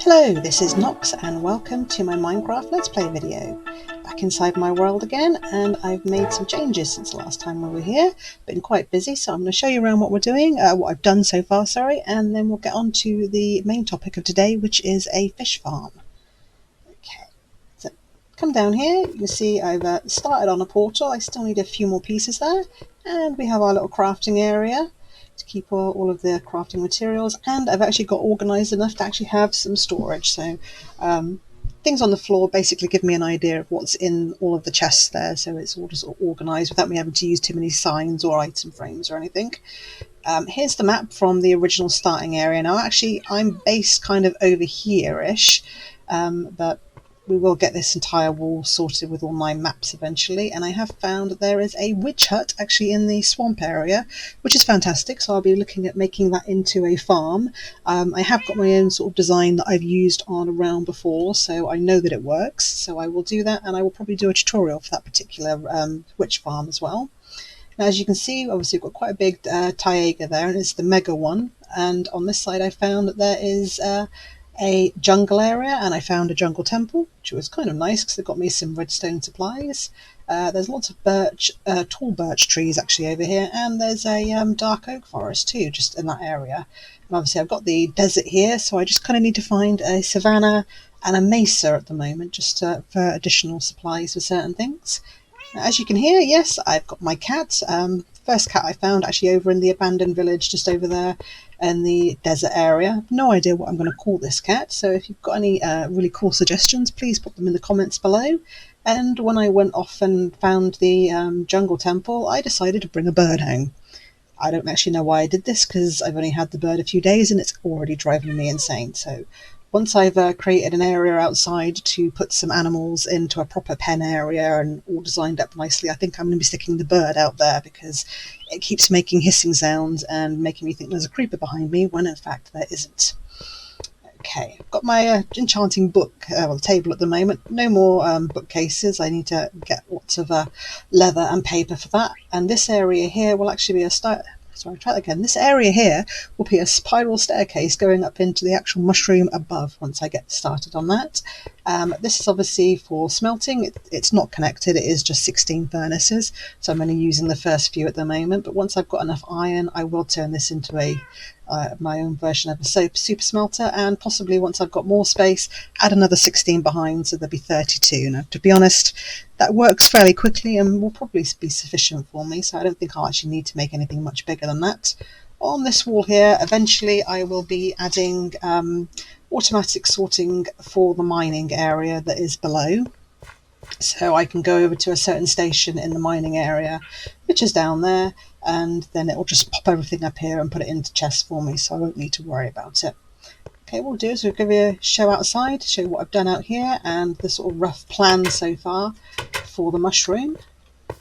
Hello, this is Nox and welcome to my Minecraft Let's Play video. Back inside my world again, and I've made some changes since the last time we were here. Been quite busy, so I'm going to show you around what we're doing, what I've done so far, and then we'll get on to the main topic of today, which is a fish farm. Okay, so come down here, you can see I've started on a portal. I still need a few more pieces there, and we have our little crafting area to keep all of the crafting materials, and I've actually got organised enough to actually have some storage, so things on the floor basically give me an idea of what's in all of the chests there, so it's all just organised without me having to use too many signs or item frames or anything. Here's the map from the original starting area. Now actually I'm based kind of over here-ish, but we will get this entire wall sorted with all my maps eventually, and I have found that there is a witch hut actually in the swamp area, which is fantastic, so I'll be looking at making that into a farm. I have got my own sort of design that I've used on a realm before, so I know that it works, so I will do that, and I will probably do a tutorial for that particular witch farm as well. Now, as you can see, obviously we've got quite a big taiga there, and it's the mega one, and on this side I found that there is a jungle area, and I found a jungle temple, which was kind of nice because it got me some redstone supplies. There's lots of tall birch trees actually over here, and there's a dark oak forest too, just in that area. And obviously I've got the desert here, so I just kind of need to find a savanna and a mesa at the moment, just for additional supplies for certain things. As you can hear, yes, I've got my cat. First cat I found actually over in the abandoned village just over there in the desert area. No idea what I'm going to call this cat, so if you've got any really cool suggestions, please put them in the comments below. And when I went off and found the jungle temple, I decided to bring a bird home. I don't actually know why I did this, because I've only had the bird a few days and it's already driving me insane. So once I've created an area outside to put some animals into a proper pen area and all designed up nicely, I think I'm going to be sticking the bird out there because it keeps making hissing sounds and making me think there's a creeper behind me when in fact there isn't. Okay, I've got my enchanting book table at the moment. No more bookcases. I need to get lots of leather and paper for that. And this area here will actually be This area here will be a spiral staircase going up into the actual mushroom above once I get started on that. This is obviously for smelting. It's not connected, it is just 16 furnaces, so I'm only using the first few at the moment, but once I've got enough iron I will turn this into my own version of a super smelter, and possibly once I've got more space add another 16 behind, so there'll be 32. Now, to be honest, that works fairly quickly and will probably be sufficient for me, so I don't think I'll actually need to make anything much bigger than that. On this wall here, eventually I will be adding automatic sorting for the mining area that is below, so I can go over to a certain station in the mining area which is down there, and then it will just pop everything up here and put it into chests for me, so I won't need to worry about it. Okay, what we'll do is we'll give you a show outside, show you what I've done out here and the sort of rough plan so far for the mushroom. You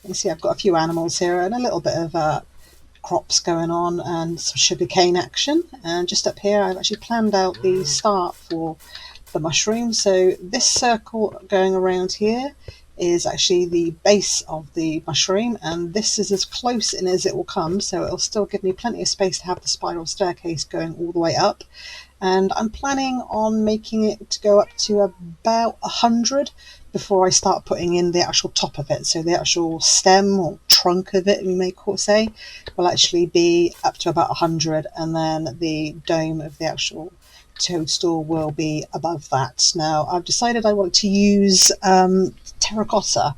can see I've got a few animals here and a little bit of crops going on and some sugarcane action, and just up here I've actually planned out the start for the mushroom. So this circle going around here is actually the base of the mushroom, and this is as close in as it will come, so it'll still give me plenty of space to have the spiral staircase going all the way up. And I'm planning on making it to go up to about 100 before I start putting in the actual top of it. So the actual stem or trunk of it, we may say, will actually be up to about 100, and then the dome of the actual toadstool will be above that. Now I've decided I want to use terracotta,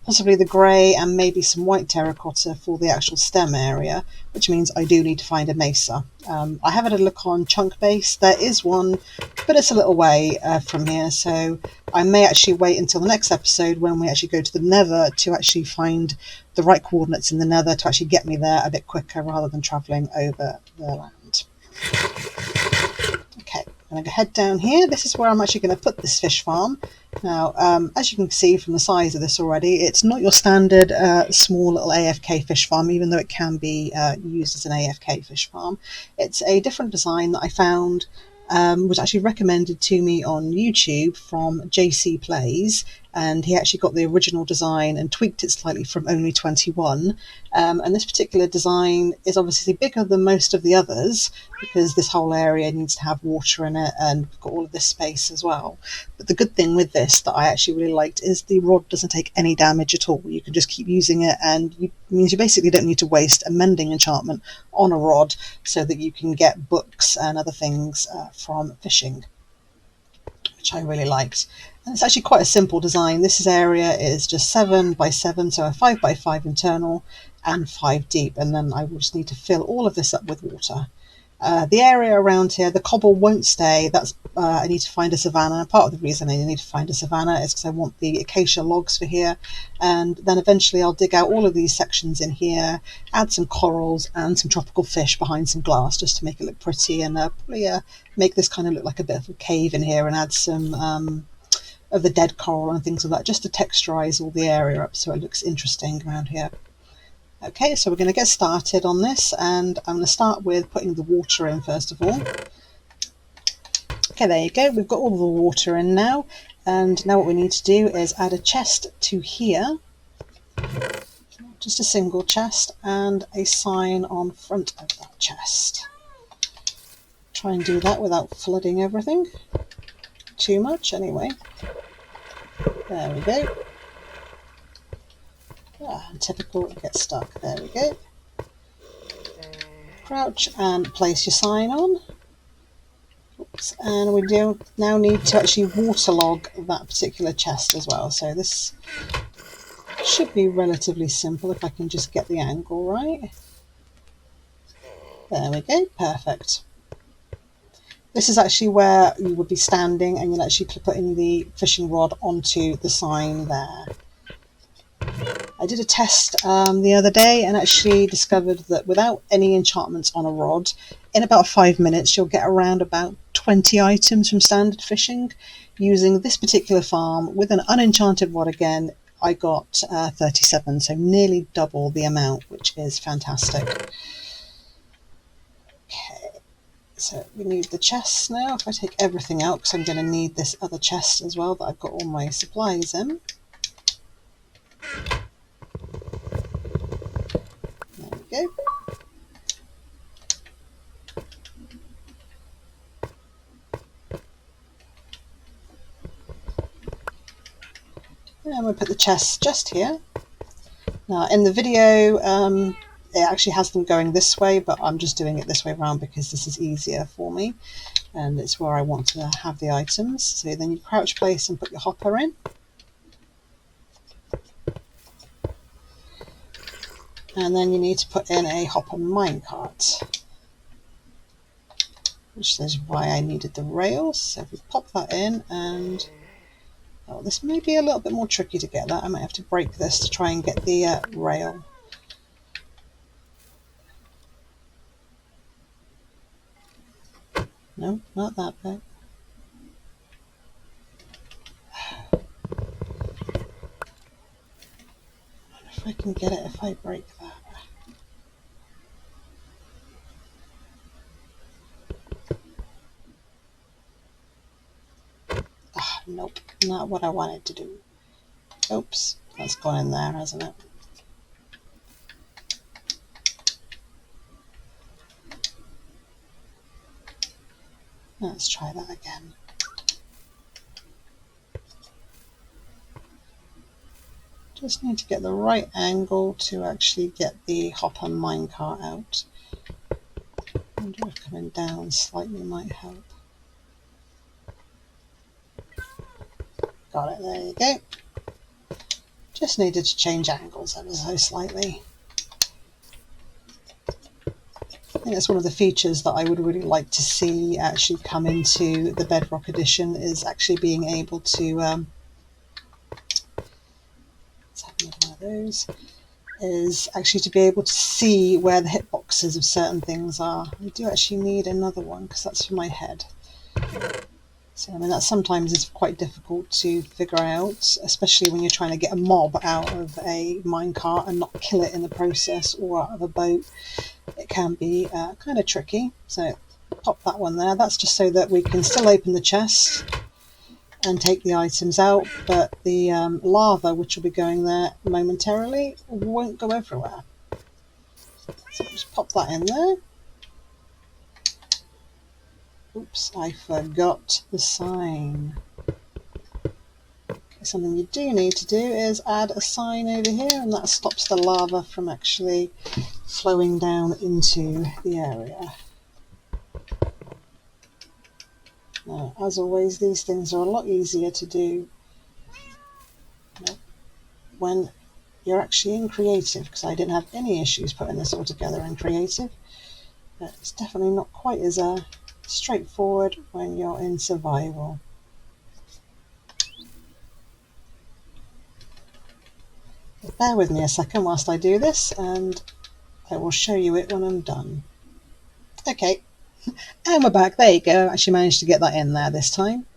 possibly the grey and maybe some white terracotta for the actual stem area, which means I do need to find a mesa. I have had a look on Chunk Base. There is one, but it's a little way from here, so I may actually wait until the next episode when we actually go to the nether to actually find the right coordinates in the nether to actually get me there a bit quicker rather than travelling over the land. Okay, I'm going to head down here. This is where I'm actually going to put this fish farm. Now, as you can see from the size of this already, it's not your standard small little AFK fish farm, even though it can be used as an AFK fish farm. It's a different design that I found was actually recommended to me on YouTube from JC Plays, and he actually got the original design and tweaked it slightly from only 21. And this particular design is obviously bigger than most of the others because this whole area needs to have water in it, and we've got all of this space as well. But the good thing with this that I actually really liked is the rod doesn't take any damage at all. You can just keep using it, and it means you basically don't need to waste a mending enchantment on a rod so that you can get books and other things from fishing, which I really liked. And it's actually quite a simple design. This area is just 7 by 7, so a 5 by 5 internal and 5 deep, and then I will just need to fill all of this up with water. The area around here, the cobble won't stay. That's I need to find a savanna. Part of the reason I need to find a savanna is because I want the acacia logs for here, and then eventually I'll dig out all of these sections in here, add some corals and some tropical fish behind some glass just to make it look pretty, and probably make this kind of look like a bit of a cave in here, and add some of the dead coral and things like that, just to texturize all the area up so it looks interesting around here. Okay, so we're going to get started on this, and I'm going to start with putting the water in first of all. Okay, there you go, we've got all the water in now, and now what we need to do is add a chest to here, just a single chest, and a sign on front of that chest. Try and do that without flooding everything too much anyway. There we go. Typical, get stuck. There we go. Crouch and place your sign on. Oops. And we do now need to actually waterlog that particular chest as well. So this should be relatively simple if I can just get the angle right. There we go, perfect. This is actually where you would be standing, and you'll actually put in the fishing rod onto the sign there. I did a test the other day and actually discovered that without any enchantments on a rod, in about 5 minutes you'll get around about 20 items from standard fishing. Using this particular farm with an unenchanted rod again, I got 37, so nearly double the amount, which is fantastic. Okay, so we need the chests now. If I take everything out, because I'm going to need this other chest as well that I've got all my supplies in. There we go. And we'll put the chests just here. Now in the video it actually has them going this way, but I'm just doing it this way around because this is easier for me, and it's where I want to have the items. So then you crouch place and put your hopper in. And then you need to put in a hopper minecart, which is why I needed the rails. So if we pop that in, and oh, this may be a little bit more tricky to get that. I might have to break this to try and get the rail. No, not that bit. I wonder if I can get it if I break that. Nope, not what I wanted to do. Oops, that's gone in there, hasn't it? Let's try that again. Just need to get the right angle to actually get the hopper minecart out. I wonder if coming down slightly might help. Got it, there you go. Just needed to change angles ever so slightly. I think that's one of the features that I would really like to see actually come into the Bedrock edition, is actually being able to let's have another one of those, is actually to be able to see where the hitboxes of certain things are. I do actually need another one because that's for my head. So I mean that sometimes is quite difficult to figure out, especially when you're trying to get a mob out of a minecart and not kill it in the process, or out of a boat. It can be kind of tricky. So pop that one there. That's just so that we can still open the chest and take the items out, but the lava, which will be going there momentarily, won't go everywhere. So just pop that in there. Oops, I forgot the sign. Okay, something you do need to do is add a sign over here, and that stops the lava from actually flowing down into the area. Now, as always, these things are a lot easier to do when you're actually in creative, because I didn't have any issues putting this all together in creative. But it's definitely not quite as straightforward when you're in survival. But bear with me a second whilst I do this, and I will show you it when I'm done. Okay, and we're back. There you go. I actually managed to get that in there this time.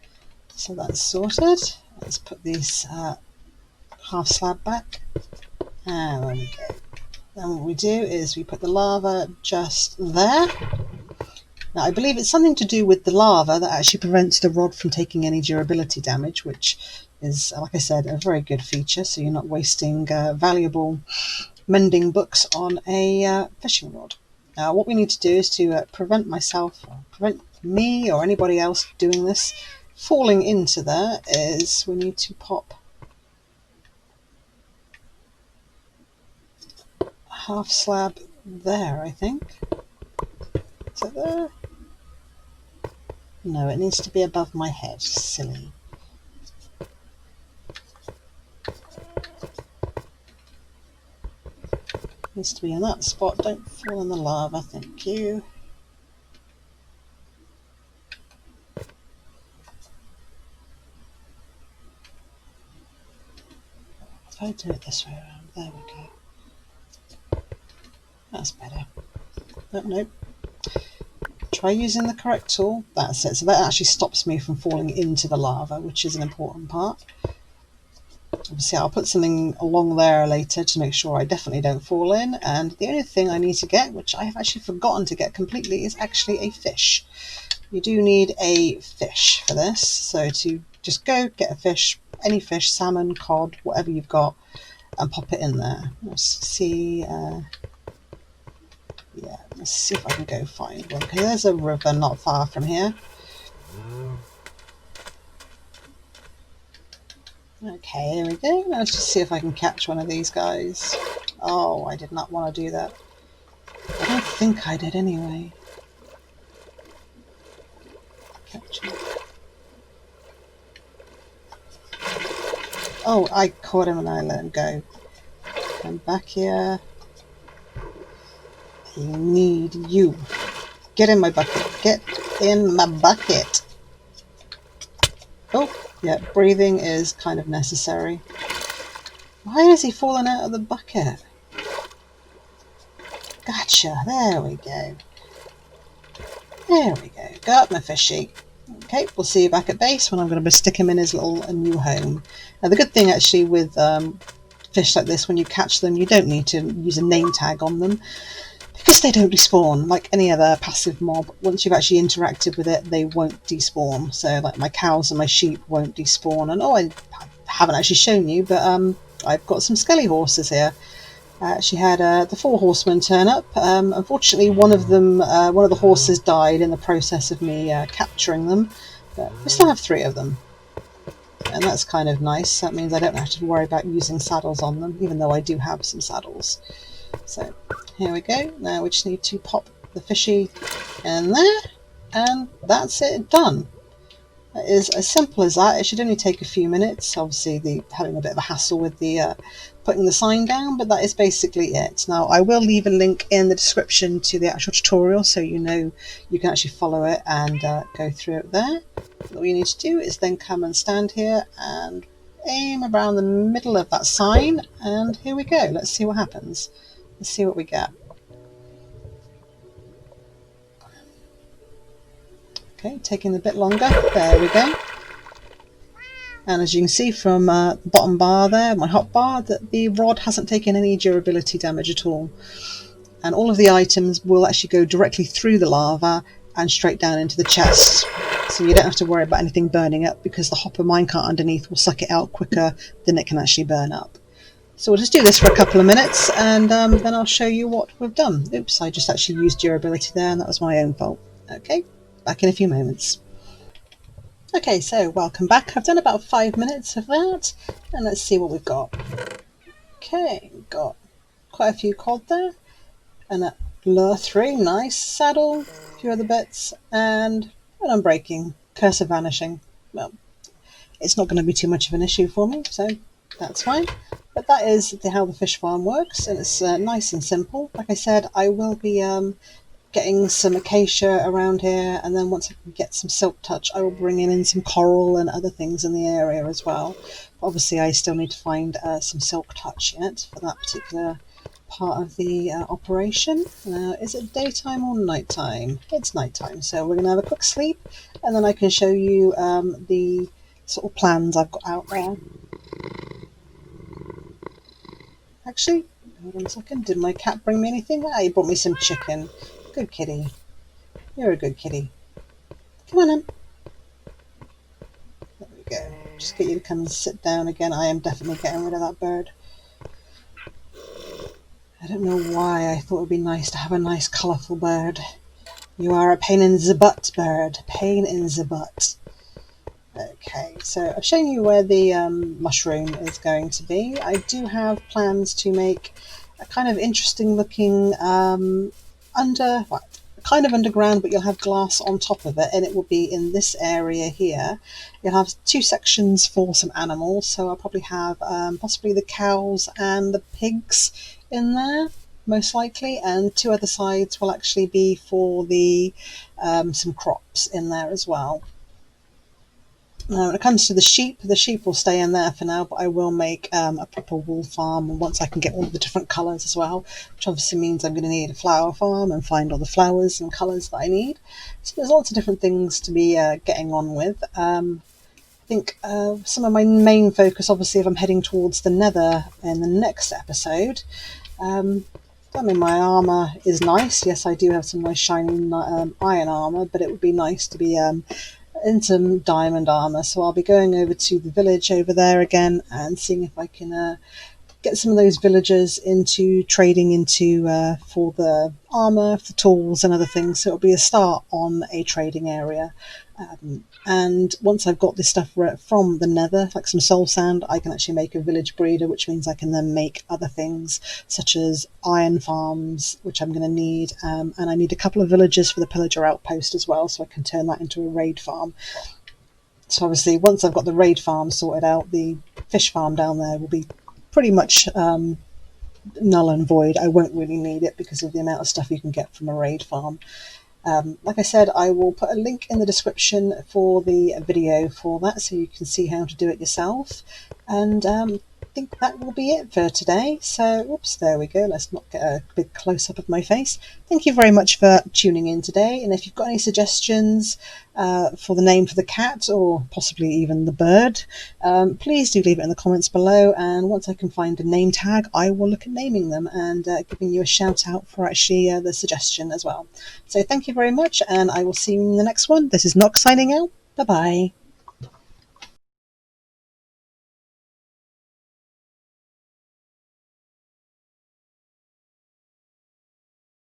So that's sorted. Let's put this half slab back. And there we go. Then what we do is we put the lava just there. Now I believe it's something to do with the lava that actually prevents the rod from taking any durability damage, which is, like I said, a very good feature, so you're not wasting valuable mending books on a fishing rod. Now what we need to do is to prevent me or anybody else doing this falling into there, is we need to pop a half slab there, I think. Is it there? No, it needs to be above my head. Silly. Needs to be in that spot. Don't fall in the lava, thank you. If I do it this way around, there we go. That's better. But nope. Try using the correct tool. That's it. So that actually stops me from falling into the lava, which is an important part. Obviously I'll put something along there later to make sure I definitely don't fall in, and the only thing I need to get, which I have actually forgotten to get completely, is actually a fish. You do need a fish for this, so to just go get a fish, any fish, salmon, cod, whatever you've got, and pop it in there. Let's see, yeah, let's see if I can go find one, because there's a river not far from here. Okay, there we go. Let's just see if I can catch one of these guys. Oh, I did not want to do that. I don't think I did anyway. Catch him. Oh, I caught him and I let him go. Come back here. I need you. Get in my bucket. Get in my bucket. Oh, yeah, breathing is kind of necessary. Why is he falling out of the bucket? Gotcha. There we go. There we go. Go up, my fishy. Okay, we'll see you back at base when I'm going to stick him in his little new home. Now, the good thing actually with fish like this, when you catch them, you don't need to use a name tag on them, because they don't despawn like any other passive mob. Once you've actually interacted with it, they won't despawn. So like my cows and my sheep won't despawn. And oh, I haven't actually shown you, but I've got some skelly horses here. I actually had the 4 horsemen turn up. Unfortunately, one of the horses died in the process of me capturing them, but we still have 3 of them. And that's kind of nice. That means I don't have to worry about using saddles on them, even though I do have some saddles. So here we go. Now we just need to pop the fishy in there, and that's it, done. It is as simple as that. It should only take a few minutes. Obviously having a bit of a hassle with the putting the sign down, but that is basically it. Now I will leave a link in the description to the actual tutorial, so you know you can actually follow it and go through it there. All you need to do is then come and stand here and aim around the middle of that sign, and here we go. Let's see what happens. Let's see what we get. Okay, taking a bit longer. There we go. And as you can see from the bottom bar there, my hot bar, that the rod hasn't taken any durability damage at all. And all of the items will actually go directly through the lava and straight down into the chest. So you don't have to worry about anything burning up, because the hopper minecart underneath will suck it out quicker than it can actually burn up. So we'll just do this for a couple of minutes, and then I'll show you what we've done. Oops, I just actually used durability there, and that was my own fault. Okay, back in a few moments. Okay, so welcome back. I've done about 5 minutes of that, and let's see what we've got. Okay, got quite a few cod there, and a lure 3, nice, saddle, a few other bits, and an unbreaking, curse of vanishing. Well, it's not going to be too much of an issue for me, so that's fine. But that is how the fish farm works, and it's nice and simple. Like I said, I will be getting some acacia around here, and then once I can get some silk touch, I will bring in some coral and other things in the area as well. Obviously, I still need to find some silk touch yet for that particular part of the operation. Is it daytime or nighttime? It's nighttime, so we're going to have a quick sleep, and then I can show you the sort of plans I've got out there. Actually, hold on a second. Did my cat bring me anything? Ah, he brought me some chicken. Good kitty. You're a good kitty. Come on in. There we go. Just get you to come and sit down again. I am definitely getting rid of that bird. I don't know why I thought it would be nice to have a nice colourful bird. You are a pain in the butt, bird. Pain in the butt. Okay, so I've shown you where the mushroom is going to be. I do have plans to make a kind of interesting looking kind of underground, but you'll have glass on top of it, and it will be in this area here. You'll have 2 sections for some animals, so I'll probably have possibly the cows and the pigs in there, most likely, and 2 other sides will actually be for the some crops in there as well. Now, when it comes to the sheep will stay in there for now, but I will make a proper wool farm, and once I can get all the different colours as well, which obviously means I'm going to need a flower farm and find all the flowers and colours that I need. So there's lots of different things to be getting on with. I think some of my main focus, obviously, if I'm heading towards the nether in the next episode, I mean, my armour is nice. Yes, I do have some nice shiny iron armour, but it would be nice to be in some diamond armour, so I'll be going over to the village over there again and seeing if I can get some of those villagers into trading into for the armour, for the tools and other things. So it'll be a start on a trading area, and once I've got this stuff from the nether, like some soul sand, I can actually make a village breeder, which means I can then make other things such as iron farms, which I'm going to need, and I need a couple of villagers for the pillager outpost as well, so I can turn that into a raid farm. So obviously once I've got the raid farm sorted out, the fish farm down there will be pretty much null and void. I won't really need it because of the amount of stuff you can get from a raid farm. Like I said, I will put a link in the description for the video for that, so you can see how to do it yourself. And I think that will be it for today. So, oops, there we go. Let's not get a big close-up of my face. Thank you very much for tuning in today. And if you've got any suggestions for the name for the cat, or possibly even the bird, please do leave it in the comments below. And once I can find a name tag, I will look at naming them and giving you a shout out for actually the suggestion as well. So thank you very much, and I will see you in the next one. This is Nox signing out. Bye-bye.